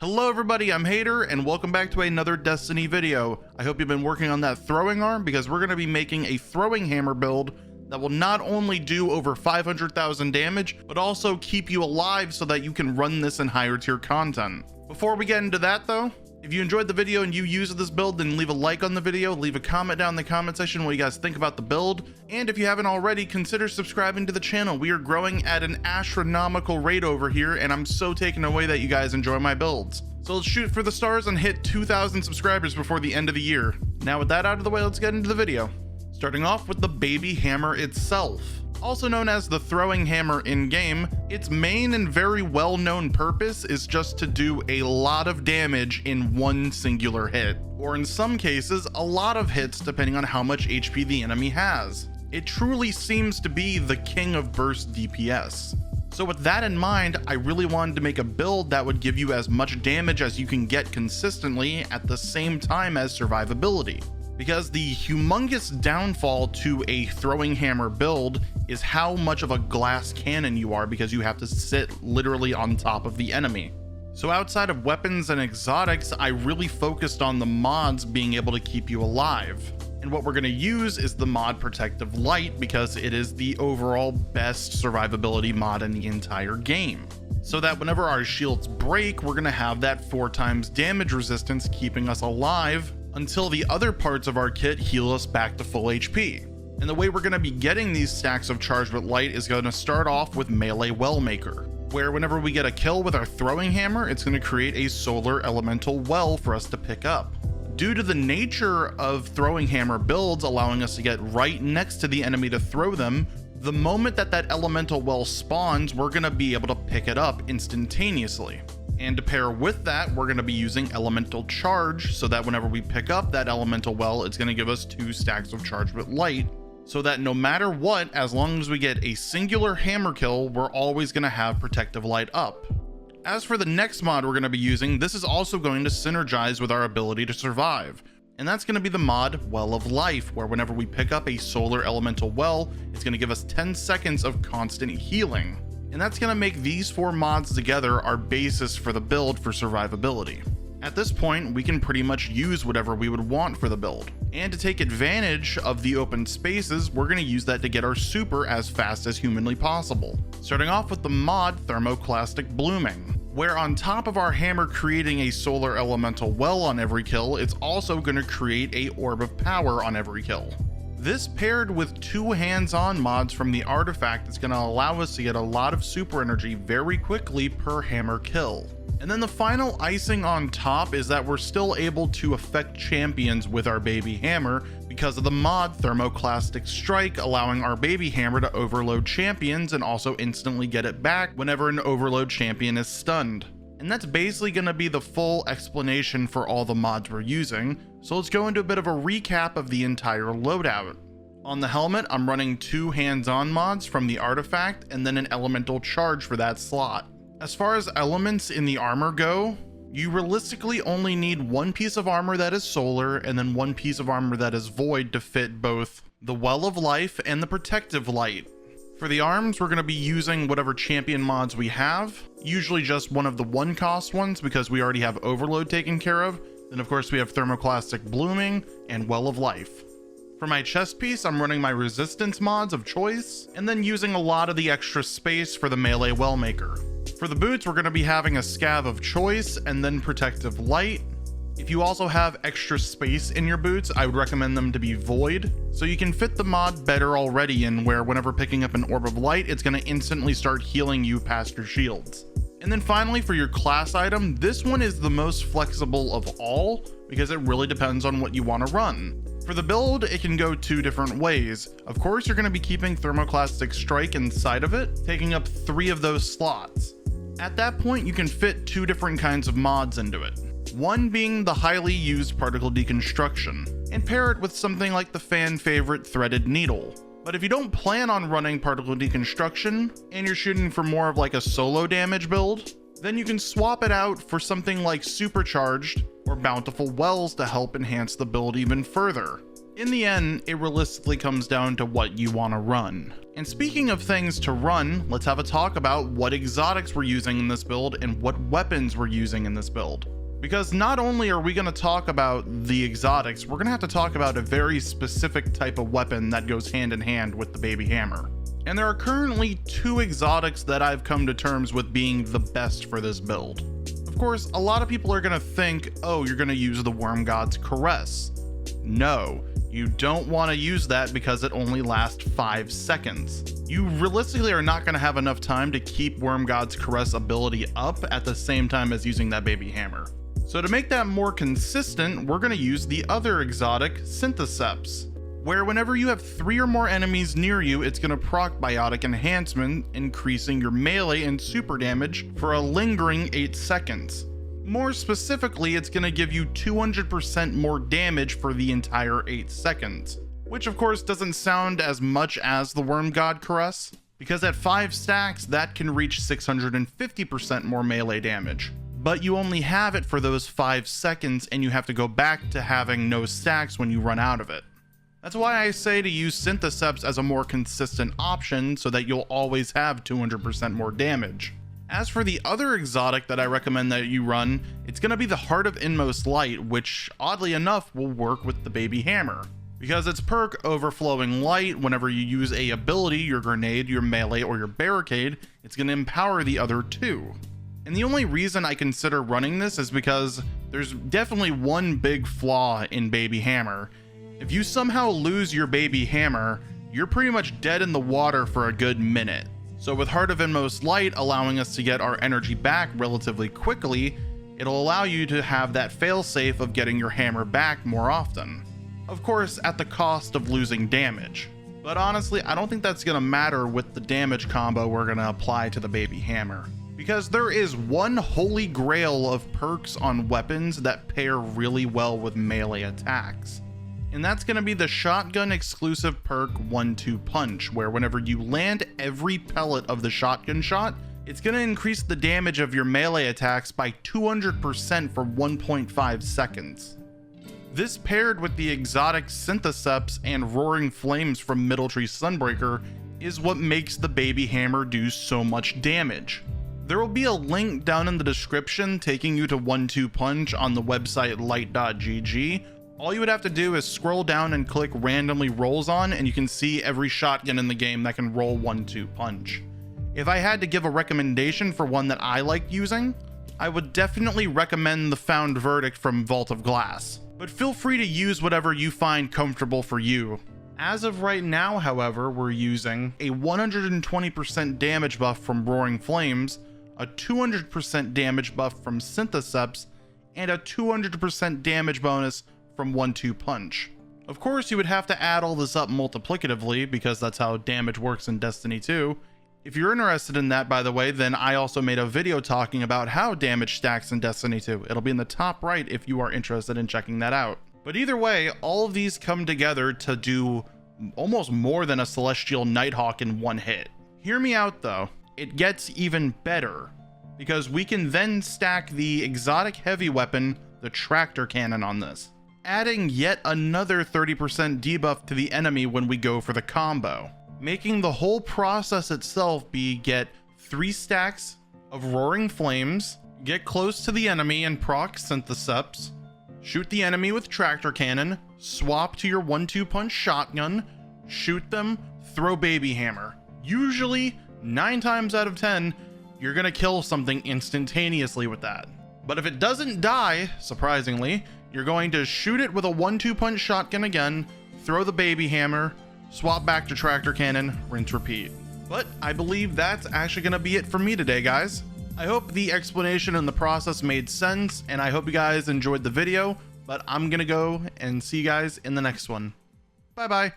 Hello everybody, I'm Hater, and welcome back to another Destiny video. I hope you've been working on that throwing arm because we're going to be making a throwing hammer build that will not only do over 500,000 damage, but also keep you alive so that you can run this in higher tier content. Before we get into that though, if you enjoyed the video and you use this build, then leave a like on the video, leave a comment down in the comment section what you guys think about the build, and if you haven't already, consider subscribing to the channel. We are growing at an astronomical rate over here, and I'm so taken away that you guys enjoy my builds. So let's shoot for the stars and hit 2,000 subscribers before the end of the year. Now with that out of the way, let's get into the video. Starting off with the baby hammer itself. Also known as the throwing hammer in-game, its main and very well-known purpose is just to do a lot of damage in one singular hit, or in some cases, a lot of hits depending on how much HP the enemy has. It truly seems to be the king of burst DPS. So with that in mind, I really wanted to make a build that would give you as much damage as you can get consistently at the same time as survivability. Because the humongous downfall to a throwing hammer build is how much of a glass cannon you are, because you have to sit literally on top of the enemy. So outside of weapons and exotics, I really focused on the mods being able to keep you alive. And what we're going to use is the mod Protective Light, because it is the overall best survivability mod in the entire game. So that whenever our shields break, we're going to have that 4 times damage resistance keeping us alive until the other parts of our kit heal us back to full HP. And the way we're going to be getting these stacks of Charged with Light is going to start off with Melee Wellmaker, where whenever we get a kill with our throwing hammer, it's going to create a solar elemental well for us to pick up. Due to the nature of throwing hammer builds allowing us to get right next to the enemy to throw them, the moment that that elemental well spawns, we're going to be able to pick it up instantaneously. And to pair with that, we're going to be using Elemental Charge, so that whenever we pick up that elemental well, it's going to give us 2 stacks of Charge with Light, so that no matter what, as long as we get a singular hammer kill, we're always going to have Protective Light up. As for the next mod we're going to be using, this is also going to synergize with our ability to survive. And that's going to be the mod Well of Life, where whenever we pick up a solar elemental well, it's going to give us 10 seconds of constant healing. And that's going to make these 4 mods together our basis for the build for survivability. At this point, we can pretty much use whatever we would want for the build. And to take advantage of the open spaces, we're going to use that to get our super as fast as humanly possible. Starting off with the mod Thermoclastic Blooming, where on top of our hammer creating a solar elemental well on every kill, it's also going to create a orb of power on every kill. This paired with 2 hands-on mods from the artifact is going to allow us to get a lot of super energy very quickly per hammer kill. And then the final icing on top is that we're still able to affect champions with our baby hammer because of the mod Thermoclastic Strike, allowing our baby hammer to overload champions and also instantly get it back whenever an overload champion is stunned. And that's basically going to be the full explanation for all the mods we're using. So let's go into a bit of a recap of the entire loadout. On the helmet, I'm running 2 hands-on mods from the artifact and then an elemental charge for that slot. As far as elements in the armor go, you realistically only need 1 piece of armor that is solar and then 1 piece of armor that is void to fit both the Well of Life and the Protective Light. For the arms, we're going to be using whatever champion mods we have, usually just one of the 1-cost ones because we already have Overload taken care of. Then of course we have Thermoclastic Blooming and Well of Life. For my chest piece, I'm running my resistance mods of choice, and then using a lot of the extra space for the Melee Wellmaker. For the boots, we're going to be having a Scav of choice and then Protective Light. If you also have extra space in your boots, I would recommend them to be void, so you can fit the mod better already in, where whenever picking up an Orb of Light, it's going to instantly start healing you past your shields. And then finally, for your class item, this one is the most flexible of all because it really depends on what you want to run. For the build, it can go 2 different ways. Of course, you're going to be keeping Thermoclastic Strike inside of it, taking up 3 of those slots. At that point, you can fit 2 different kinds of mods into it. One being the highly used Particle Deconstruction, and pair it with something like the fan favorite Threaded Needle. But if you don't plan on running Particle Deconstruction, and you're shooting for more of like a solo damage build, then you can swap it out for something like Supercharged or Bountiful Wells to help enhance the build even further. In the end, it realistically comes down to what you want to run. And speaking of things to run, let's have a talk about what exotics we're using in this build and what weapons we're using in this build. Because not only are we going to talk about the exotics, we're going to have to talk about a very specific type of weapon that goes hand in hand with the baby hammer. And there are currently 2 exotics that I've come to terms with being the best for this build. Of course, a lot of people are going to think, oh, you're going to use the Worm God's Caress. No, you don't want to use that because it only lasts 5 seconds. You realistically are not going to have enough time to keep Worm God's Caress ability up at the same time as using that baby hammer. So to make that more consistent, we're going to use the other exotic, Syntheseps, where whenever you have 3 or more enemies near you, it's going to proc Biotic Enhancement, increasing your melee and super damage for a lingering 8 seconds. More specifically, it's going to give you 200% more damage for the entire 8 seconds, which of course doesn't sound as much as the Worm God Caress, because at 5 stacks, that can reach 650% more melee damage. But you only have it for those 5 seconds, and you have to go back to having no stacks when you run out of it. That's why I say to use Syntheseps as a more consistent option so that you'll always have 200% more damage. As for the other exotic that I recommend that you run, it's going to be the Heart of Inmost Light, which oddly enough will work with the baby hammer. Because its perk Overflowing Light, whenever you use a ability, your grenade, your melee, or your barricade, it's going to empower the other 2. And the only reason I consider running this is because there's definitely one big flaw in baby hammer. If you somehow lose your baby hammer, you're pretty much dead in the water for a good minute. So with Heart of Inmost Light allowing us to get our energy back relatively quickly, it'll allow you to have that failsafe of getting your hammer back more often. Of course, at the cost of losing damage. But honestly, I don't think that's going to matter with the damage combo we're going to apply to the baby hammer. Because there is one holy grail of perks on weapons that pair really well with melee attacks. And that's going to be the shotgun exclusive perk 1-2 punch, where whenever you land every pellet of the shotgun shot, it's going to increase the damage of your melee attacks by 200% for 1.5 seconds. This paired with the exotic Syntheseps and Roaring Flames from Middletree Sunbreaker is what makes the baby hammer do so much damage. There will be a link down in the description taking you to 1-2 punch on the website light.gg. All you would have to do is scroll down and click randomly rolls on, and you can see every shotgun in the game that can roll 1-2 punch. If I had to give a recommendation for one that I like using, I would definitely recommend the Found Verdict from Vault of Glass. But feel free to use whatever you find comfortable for you. As of right now, however, we're using a 120% damage buff from Roaring Flames, a 200% damage buff from Syntheseps, and a 200% damage bonus from 1-2 punch. Of course, you would have to add all this up multiplicatively because that's how damage works in Destiny 2. If you're interested in that, by the way, then I also made a video talking about how damage stacks in Destiny 2. It'll be in the top right if you are interested in checking that out. But either way, all of these come together to do almost more than a Celestial Nighthawk in one hit. Hear me out though, it gets even better, because we can then stack the exotic heavy weapon, the Tractor Cannon, on this, adding yet another 30% debuff to the enemy when we go for the combo, making the whole process itself be get 3 stacks of Roaring Flames, get close to the enemy and proc Syntheseps, shoot the enemy with Tractor Cannon, swap to your 1-2 punch shotgun, shoot them, throw baby hammer. Usually 9 times out of 10 you're gonna kill something instantaneously with that. But if it doesn't die, surprisingly, you're going to shoot it with a 1-2 punch shotgun again, throw the baby hammer, swap back to Tractor Cannon, rinse repeat. But I believe that's actually gonna be it for me today, guys. I hope the explanation and the process made sense, and I hope you guys enjoyed the video, but I'm gonna go and see you guys in the next one. Bye bye.